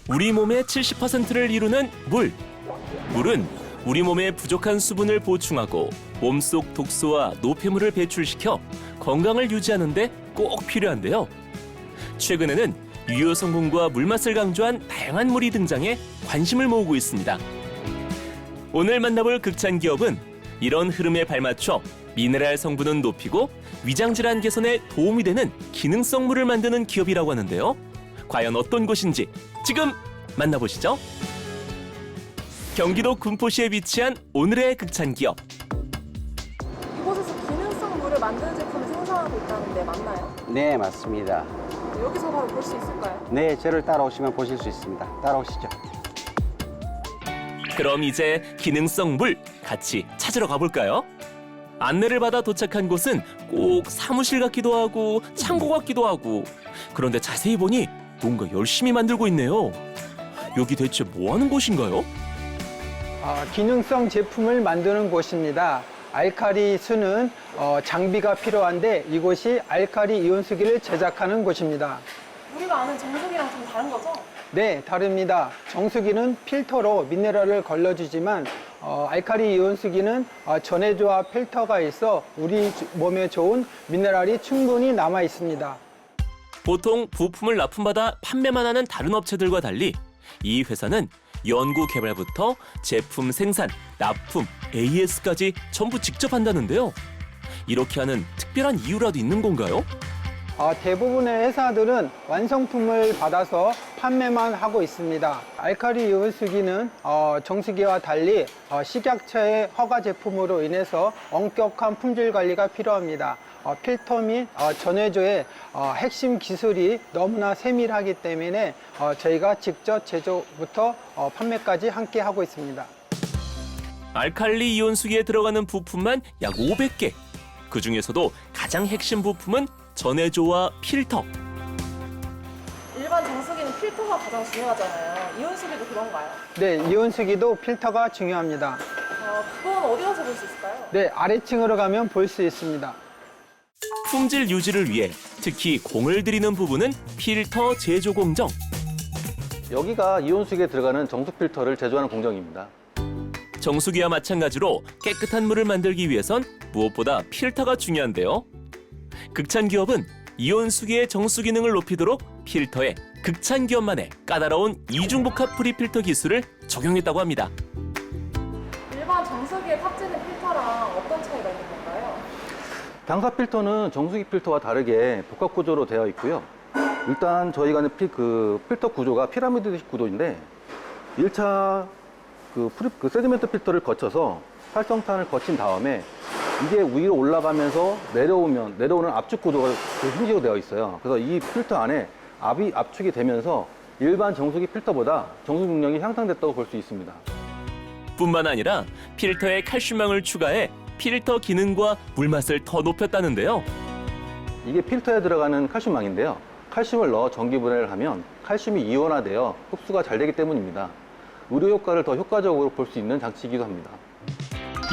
우리 몸의 70%를 이루는 물. 물은 우리 몸의 부족한 수분을 보충하고 몸속 독소와 노폐물을 배출시켜 건강을 유지하는 데 꼭 필요한데요. 최근에는 유효 성분과 물맛을 강조한 다양한 물이 등장해 관심을 모으고 있습니다. 오늘 만나볼 극찬 기업은 이런 흐름에 발맞춰 미네랄 성분은 높이고 위장 질환 개선에 도움이 되는 기능성 물을 만드는 기업이라고 하는데요. 과연 어떤 곳인지 지금 만나보시죠. 경기도 군포시에 위치한 오늘의 극찬 기업. 이곳에서 기능성 물을 만드는 제품을 생산하고 있다는데 맞나요? 네, 맞습니다. 여기서 바로 볼 수 있을까요? 네, 저를 따라오시면 보실 수 있습니다. 따라오시죠. 그럼 이제 기능성 물 같이 찾으러 가볼까요? 안내를 받아 도착한 곳은 꼭 사무실 같기도 하고 창고 같기도 하고, 그런데 자세히 보니 뭔가 열심히 만들고 있네요. 여기 대체 뭐 하는 곳인가요? 기능성 제품을 만드는 곳입니다. 알칼리 수는 장비가 필요한데 이곳이 알칼리 이온수기를 제작하는 곳입니다. 우리가 아는 정수기랑 좀 다른 거죠? 네, 다릅니다. 정수기는 필터로 미네랄을 걸러주지만 알칼리 이온수기는 전해조와 필터가 있어 우리 몸에 좋은 미네랄이 충분히 남아 있습니다. 보통 부품을 납품받아 판매만 하는 다른 업체들과 달리 이 회사는 연구 개발부터 제품 생산, 납품, AS까지 전부 직접 한다는데요. 이렇게 하는 특별한 이유라도 있는 건가요? 대부분의 회사들은 완성품을 받아서 판매만 하고 있습니다. 알칼리 이온수기는 정수기와 달리 식약처의 허가 제품으로 인해서 엄격한 품질 관리가 필요합니다. 필터 및 전해조의 핵심 기술이 너무나 세밀하기 때문에 저희가 직접 제조부터 판매까지 함께 하고 있습니다. 알칼리 이온수기에 들어가는 부품만 약 500개. 그 중에서도 가장 핵심 부품은 전해조와 필터. 일반 정수기는 필터가 가장 중요하잖아요. 이온수기도 그런가요? 네, 이온수기도 필터가 중요합니다. 그건 어디 가서 볼 수 있을까요? 네, 아래층으로 가면 볼 수 있습니다. 품질 유지를 위해 특히 공을 들이는 부분은 필터 제조 공정. 여기가 이온수기에 들어가는 정수 필터를 제조하는 공정입니다. 정수기와 마찬가지로 깨끗한 물을 만들기 위해선 무엇보다 필터가 중요한데요. 극찬 기업은 이온수기의 정수 기능을 높이도록 필터에 극찬 기업만의 까다로운 이중복합 프리필터 기술을 적용했다고 합니다. 일반 정수기에 탑재된 필터랑 어떤 차이가 있는 건가요? 당사 필터는 정수기 필터와 다르게 복합 구조로 되어 있고요. 일단 저희가 하는 필터 구조가 피라미드식 구조인데 1차 세디멘트 필터를 거쳐서 활성탄을 거친 다음에 이게 위로 올라가면서 내려오는 압축 구조가 형식으로 되어 있어요. 그래서 이 필터 안에 압이 압축이 되면서 일반 정수기 필터보다 정수 능력이 향상됐다고 볼 수 있습니다. 뿐만 아니라 필터에 칼슘망을 추가해 필터 기능과 물맛을 더 높였다는데요. 이게 필터에 들어가는 칼슘망인데요. 칼슘을 넣어 전기 분해를 하면 칼슘이 이온화되어 흡수가 잘 되기 때문입니다. 의료 효과를 더 효과적으로 볼 수 있는 장치이기도 합니다.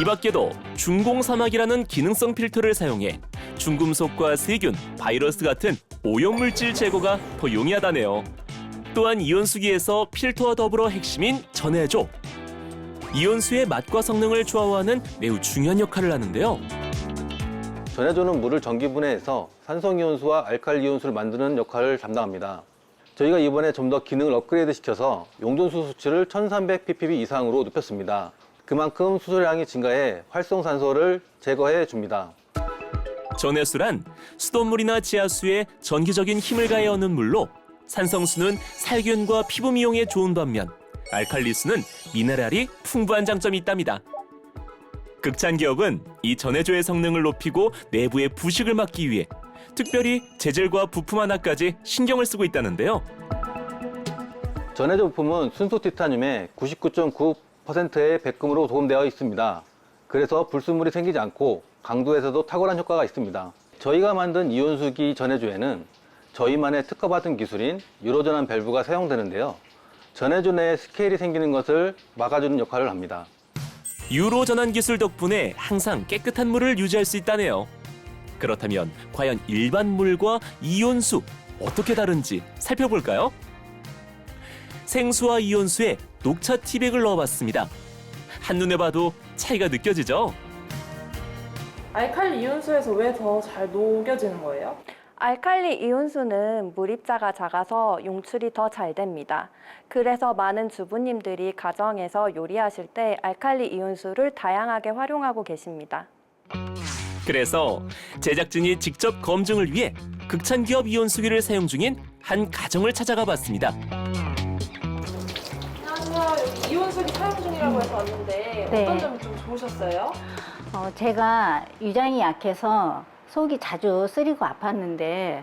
이 밖에도 중공사막이라는 기능성 필터를 사용해 중금속과 세균, 바이러스 같은 오염물질 제거가 더 용이하다네요. 또한 이온수기에서 필터와 더불어 핵심인 전해조. 이온수의 맛과 성능을 좌우하는 매우 중요한 역할을 하는데요. 전해조는 물을 전기 분해해서 산성이온수와 알칼리이온수를 만드는 역할을 담당합니다. 저희가 이번에 좀 더 기능을 업그레이드 시켜서 용존수 수치를 1300 ppb 이상으로 높였습니다. 그만큼 수소량이 증가해 활성산소를 제거해 줍니다. 전해수란 수돗물이나 지하수에 전기적인 힘을 가해 얻는 물로 산성수는 살균과 피부 미용에 좋은 반면 알칼리수는 미네랄이 풍부한 장점이 있답니다. 극찬 기업은 이 전해조의 성능을 높이고 내부의 부식을 막기 위해 특별히 재질과 부품 하나까지 신경을 쓰고 있다는데요. 전해조 부품은 순소 티타늄의 99.9%의 백금으로 도금되어 있습니다. 그래서 불순물이 생기지 않고 강도에서도 탁월한 효과가 있습니다. 저희가 만든 이온수기 전해조에는 저희만의 특허받은 기술인 유로전환 밸브가 사용되는데요. 전해조 내에 스케일이 생기는 것을 막아주는 역할을 합니다. 유로 전환 기술 덕분에 항상 깨끗한 물을 유지할 수 있다네요. 그렇다면 과연 일반 물과 이온수 어떻게 다른지 살펴볼까요? 생수와 이온수에 녹차 티백을 넣어봤습니다. 한눈에 봐도 차이가 느껴지죠? 알칼리 이온수에서 왜 더 잘 녹여지는 거예요? 알칼리 이온수는 물입자가 작아서 용출이 더 잘 됩니다. 그래서 많은 주부님들이 가정에서 요리하실 때 알칼리 이온수를 다양하게 활용하고 계십니다. 그래서 제작진이 직접 검증을 위해 극찬기업 이온수기를 사용 중인 한 가정을 찾아가 봤습니다. 안녕하세요. 여기 이온수기 사용 중이라고 해서 왔는데 네. 어떤 점이 좀 좋으셨어요? 제가 위장이 약해서 속이 자주 쓰리고 아팠는데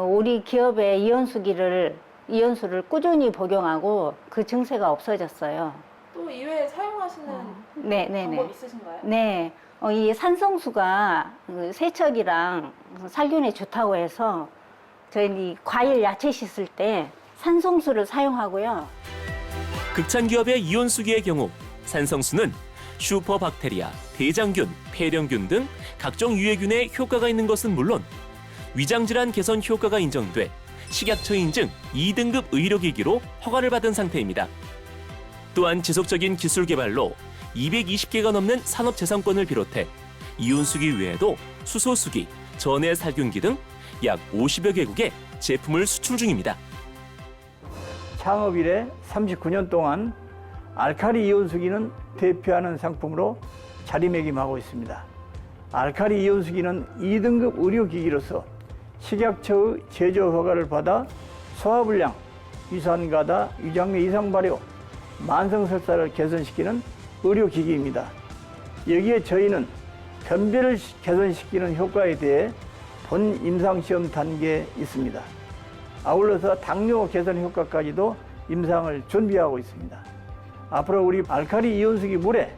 우리 기업의 이온수를 꾸준히 복용하고 그 증세가 없어졌어요. 또 이외에 사용하시는 네네네. 방법 있으신가요? 네, 이 산성수가 그 세척이랑 살균에 좋다고 해서 저희 과일 야채 씻을 때 산성수를 사용하고요. 극찬기업의 이온수기의 경우 산성수는 슈퍼박테리아, 대장균, 폐렴균 등 각종 유해균에 효과가 있는 것은 물론 위장질환 개선 효과가 인정돼 식약처 인증 2등급 의료기기로 허가를 받은 상태입니다. 또한 지속적인 기술 개발로 220개가 넘는 산업재산권을 비롯해 이온수기 외에도 수소수기, 전해살균기 등 약 50여 개국에 제품을 수출 중입니다. 창업 이래 39년 동안 알칼리 이온수기는 대표하는 상품으로 자리매김하고 있습니다. 알칼리 이온수기는 2등급 의료기기로서 식약처의 제조 허가를 받아 소화불량, 위산가다, 위장내 이상 발효, 만성설사를 개선시키는 의료기기입니다. 여기에 저희는 변비를 개선시키는 효과에 대해 본 임상시험 단계에 있습니다. 아울러서 당뇨 개선 효과까지도 임상을 준비하고 있습니다. 앞으로 우리 알칼리 이온수기 물에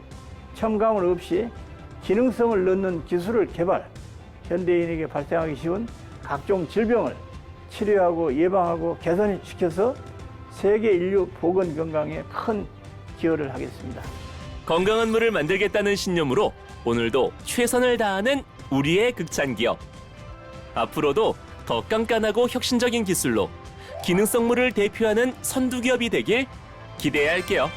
첨가물 없이 기능성을 넣는 기술을 개발, 현대인에게 발생하기 쉬운 각종 질병을 치료하고 예방하고 개선시켜서 세계 인류 보건 건강에 큰 기여를 하겠습니다. 건강한 물을 만들겠다는 신념으로 오늘도 최선을 다하는 우리의 극찬기업. 앞으로도 더 깐깐하고 혁신적인 기술로 기능성 물을 대표하는 선두기업이 되길 기대할게요.